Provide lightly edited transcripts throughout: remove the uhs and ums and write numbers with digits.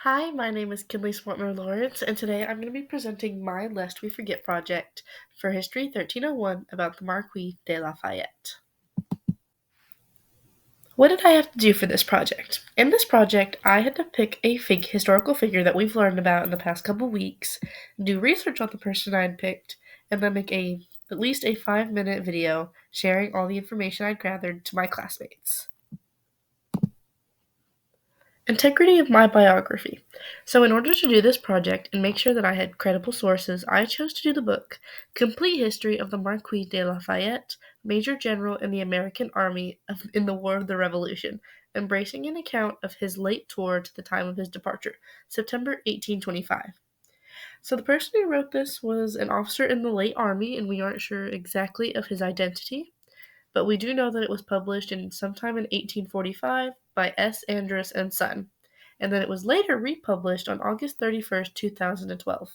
Hi, my name is Kenli Schwandner Lawrence, and today I'm going to be presenting my Lest We Forget project for History 1301 about the Marquis de Lafayette. What did I have to do for this project? In this project, I had to pick a historical figure that we've learned about in the past couple weeks, do research on the person I'd picked, and then make at least a 5-minute video sharing all the information I'd gathered to my classmates. Integrity of my biography. So, in order to do this project and make sure that I had credible sources, I chose to do the book Complete History of the Marquis de Lafayette, Major General in the American Army in the War of the Revolution, embracing an account of his late tour to the time of his departure, September 1825. So, the person who wrote this was an officer in the late Army, and we aren't sure exactly of his identity, but we do know that it was published in sometime in 1845 by S. Andrus and Son, and then it was later republished on August 31st, 2012.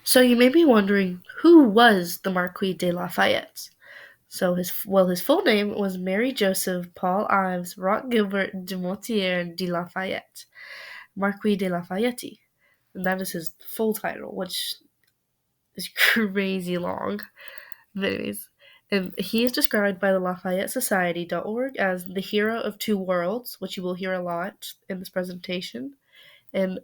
So you may be wondering, who was the Marquis de Lafayette? So his full name was Mary Joseph Paul Ives Roch Gilbert de Mortier de Lafayette, Marquis de Lafayette, and that is his full title, which is crazy long. But anyways, and he is described by the LafayetteSociety.org as the hero of two worlds, which you will hear a lot in this presentation. And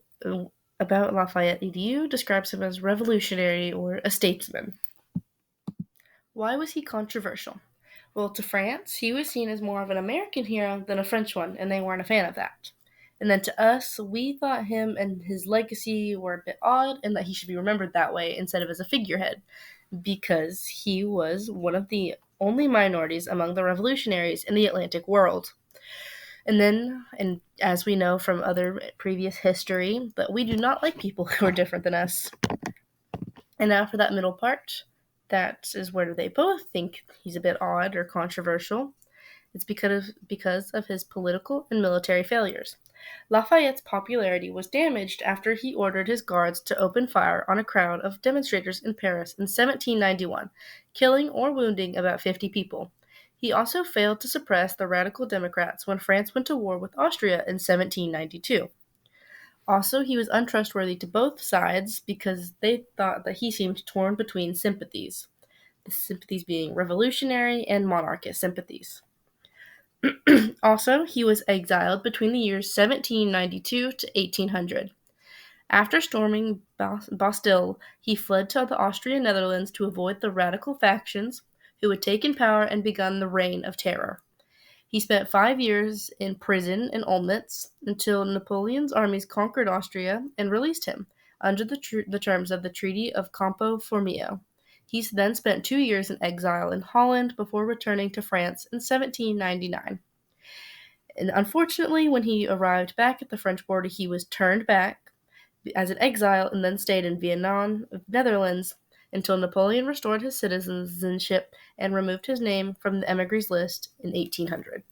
about Lafayette EDU describes him as revolutionary or a statesman. Why was he controversial? Well, to France, he was seen as more of an American hero than a French one, and they weren't a fan of that. And then to us, we thought him and his legacy were a bit odd and that he should be remembered that way instead of as a figurehead, because he was one of the only minorities among the revolutionaries in the Atlantic world. And as we know from other previous history, that we do not like people who are different than us. And now for that middle part, that is where they both think he's a bit odd or controversial. It's because of his political and military failures. Lafayette's popularity was damaged after he ordered his guards to open fire on a crowd of demonstrators in Paris in 1791, killing or wounding about 50 people. He also failed to suppress the radical Democrats when France went to war with Austria in 1792. Also, he was untrustworthy to both sides because they thought that he seemed torn between sympathies, the sympathies being revolutionary and monarchist sympathies. Also, he was exiled between the years 1792 to 1800. After storming Bastille, he fled to the Austrian Netherlands to avoid the radical factions who had taken power and begun the Reign of Terror. He spent 5 years in prison in Olmütz until Napoleon's armies conquered Austria and released him under the terms of the Treaty of Campo Formio. He then spent 2 years in exile in Holland before returning to France in 1799. And unfortunately, when he arrived back at the French border, he was turned back as an exile and then stayed in Vienna, Netherlands, until Napoleon restored his citizenship and removed his name from the émigrés list in 1800.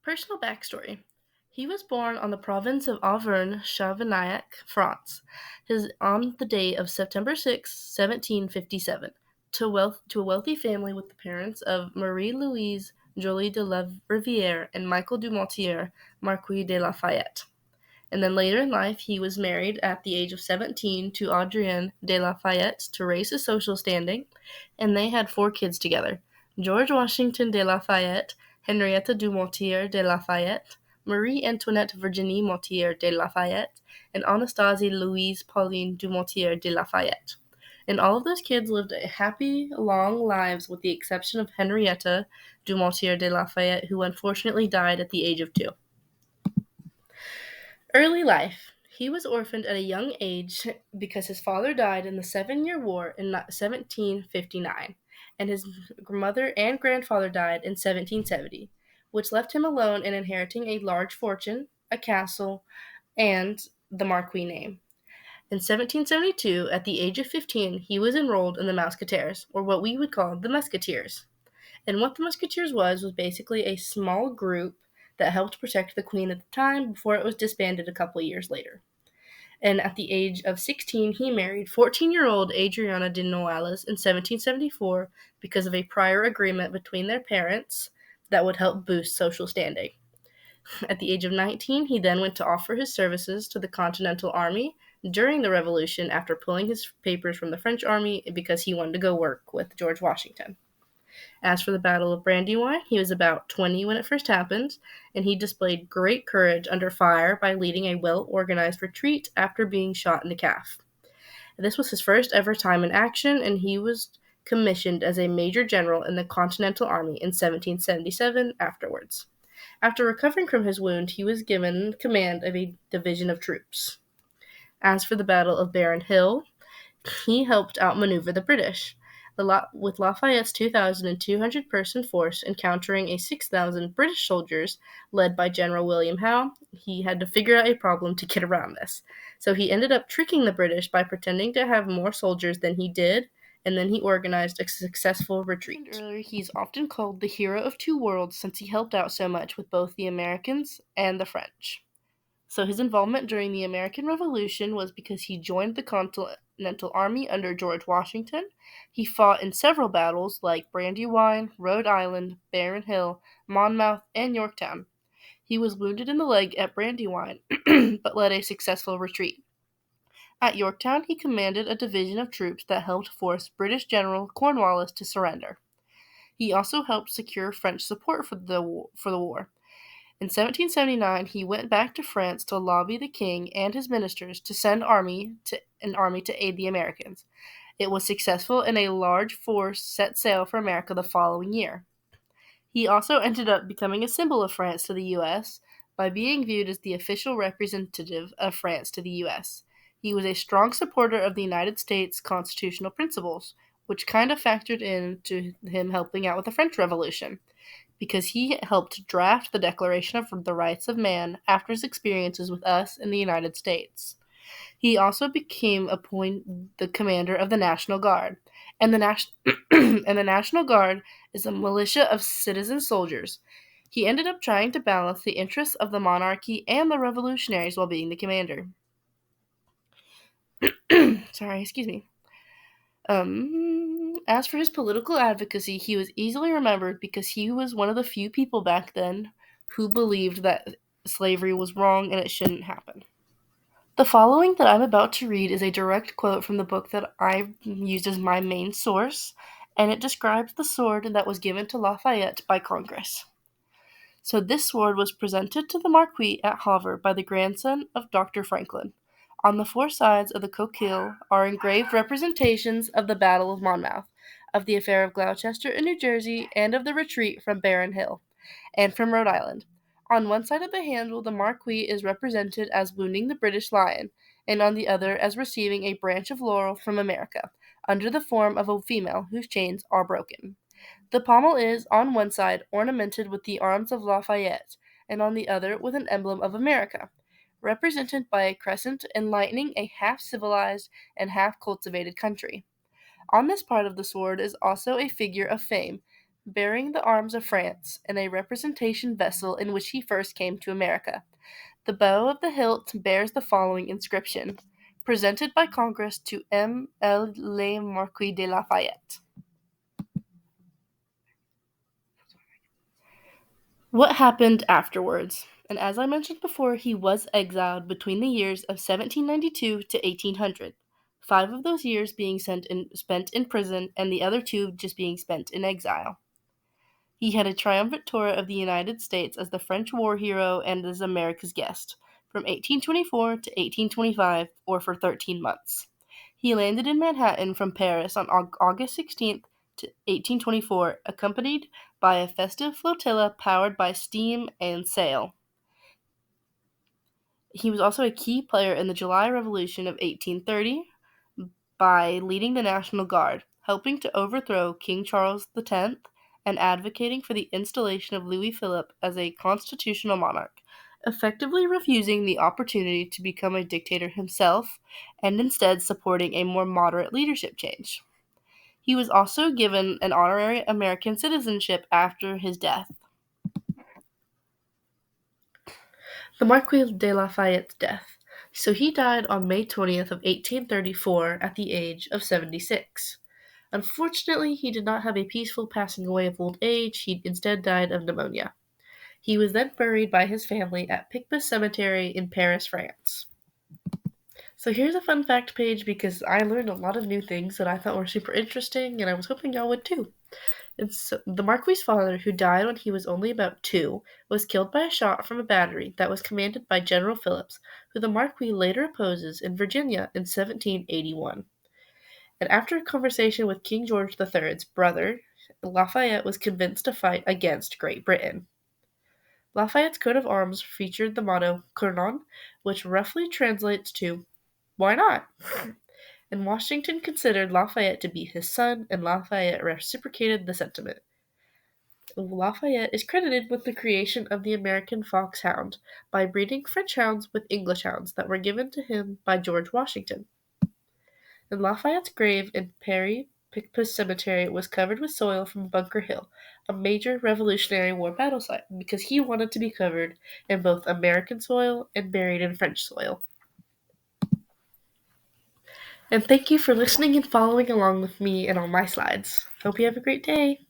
Personal backstory. He was born on the province of Auvergne-Chavignac, France, on the day of September 6, 1757, to a wealthy family with the parents of Marie-Louise Joly de la Rivière and Michael du Motier, Marquis de Lafayette. And then later in life, he was married at the age of 17 to Adrienne de Lafayette to raise his social standing, and they had 4 kids together: George Washington de Lafayette, Henrietta du Motier de Lafayette, Marie Antoinette Virginie Motier de Lafayette, and Anastasie Louise Pauline du Motier de Lafayette. And all of those kids lived happy, long lives with the exception of Henrietta du Motier de Lafayette, who unfortunately died at the age of 2. Early life. He was orphaned at a young age because his father died in the 7-Year War in 1759, and his mother and grandfather died in 1770, which left him alone and inheriting a large fortune, a castle, and the Marquis name. In 1772, at the age of 15, he was enrolled in the Mousquetaires, or what we would call the Musketeers. And what the Musketeers was basically a small group that helped protect the Queen at the time before it was disbanded a couple of years later. And at the age of 16, he married 14-year-old Adriana de Noailles in 1774 because of a prior agreement between their parents that would help boost social standing. At the age of 19, he then went to offer his services to the Continental Army during the Revolution after pulling his papers from the French army because he wanted to go work with George Washington. As for the Battle of Brandywine, he was about 20 when it first happened, and he displayed great courage under fire by leading a well-organized retreat after being shot in the calf. This was his first ever time in action, and he was commissioned as a major general in the Continental Army in 1777 afterwards. After recovering from his wound, he was given command of a division of troops. As for the Battle of Baron Hill, he helped outmaneuver the British, with Lafayette's 2,200 person force encountering a 6,000 British soldiers led by General William Howe. He had to figure out a problem to get around this. So he ended up tricking the British by pretending to have more soldiers than he did, and then he organized a successful retreat. Earlier, he's often called the hero of two worlds since he helped out so much with both the Americans and the French. So his involvement during the American Revolution was because he joined the Continental Army under George Washington. He fought in several battles like Brandywine, Rhode Island, Baron Hill, Monmouth, and Yorktown. He was wounded in the leg at Brandywine, but led a successful retreat. At Yorktown, he commanded a division of troops that helped force British General Cornwallis to surrender. He also helped secure French support for the war. In 1779, he went back to France to lobby the king and his ministers to send an army to aid the Americans. It was successful, and a large force set sail for America the following year. He also ended up becoming a symbol of France to the U.S. by being viewed as the official representative of France to the U.S. He was a strong supporter of the United States constitutional principles, which kind of factored into him helping out with the French Revolution, because he helped draft the Declaration of the Rights of Man after his experiences with us in the United States. He also became the commander of the National Guard, and the National Guard is a militia of citizen soldiers. He ended up trying to balance the interests of the monarchy and the revolutionaries while being the commander. Sorry, excuse me. As for his political advocacy, he was easily remembered because he was one of the few people back then who believed that slavery was wrong and it shouldn't happen. The following that I'm about to read is a direct quote from the book that I've used as my main source, and it describes the sword that was given to Lafayette by Congress. So this sword was presented to the Marquis at Havre by the grandson of Dr. Franklin. On the four sides of the coquille are engraved representations of the Battle of Monmouth, of the affair of Gloucester in New Jersey, and of the retreat from Baron Hill, and from Rhode Island. On one side of the handle, the Marquis is represented as wounding the British lion, and on the other as receiving a branch of laurel from America, under the form of a female whose chains are broken. The pommel is, on one side, ornamented with the arms of Lafayette, and on the other with an emblem of America, represented by a crescent enlightening a half-civilized and half-cultivated country. On this part of the sword is also a figure of Fame, bearing the arms of France, and a representation vessel in which he first came to America. The bow of the hilt bears the following inscription: presented by Congress to M. L. Le Marquis de Lafayette. What happened afterwards? And as I mentioned before, he was exiled between the years of 1792 to 1800, 5 of those years being spent in prison and the other 2 just being spent in exile. He had a triumphant tour of the United States as the French war hero and as America's guest, from 1824 to 1825, or for 13 months. He landed in Manhattan from Paris on August 16th to 1824, accompanied by a festive flotilla powered by steam and sail. He was also a key player in the July Revolution of 1830 by leading the National Guard, helping to overthrow King Charles X, and advocating for the installation of Louis Philippe as a constitutional monarch, effectively refusing the opportunity to become a dictator himself, and instead supporting a more moderate leadership change. He was also given an honorary American citizenship after his death. The Marquis de Lafayette's death. So he died on May 20th of 1834 at the age of 76. Unfortunately, he did not have a peaceful passing away of old age. He instead died of pneumonia. He was then buried by his family at Picpus Cemetery in Paris, France. So here's a fun fact page because I learned a lot of new things that I thought were super interesting, and I was hoping y'all would too. The Marquis' father, who died when he was only about 2, was killed by a shot from a battery that was commanded by General Phillips, who the Marquis later opposes in Virginia in 1781. And after a conversation with King George III's brother, Lafayette was convinced to fight against Great Britain. Lafayette's coat of arms featured the motto "Cournon," which roughly translates to "Why not?" And Washington considered Lafayette to be his son, and Lafayette reciprocated the sentiment. Lafayette is credited with the creation of the American foxhound by breeding French hounds with English hounds that were given to him by George Washington. And Lafayette's grave in Picpus Cemetery was covered with soil from Bunker Hill, a major Revolutionary War battle site, because he wanted to be covered in both American soil and buried in French soil. And thank you for listening and following along with me and all my slides. Hope you have a great day.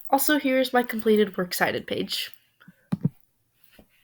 Also, here's my completed works cited page.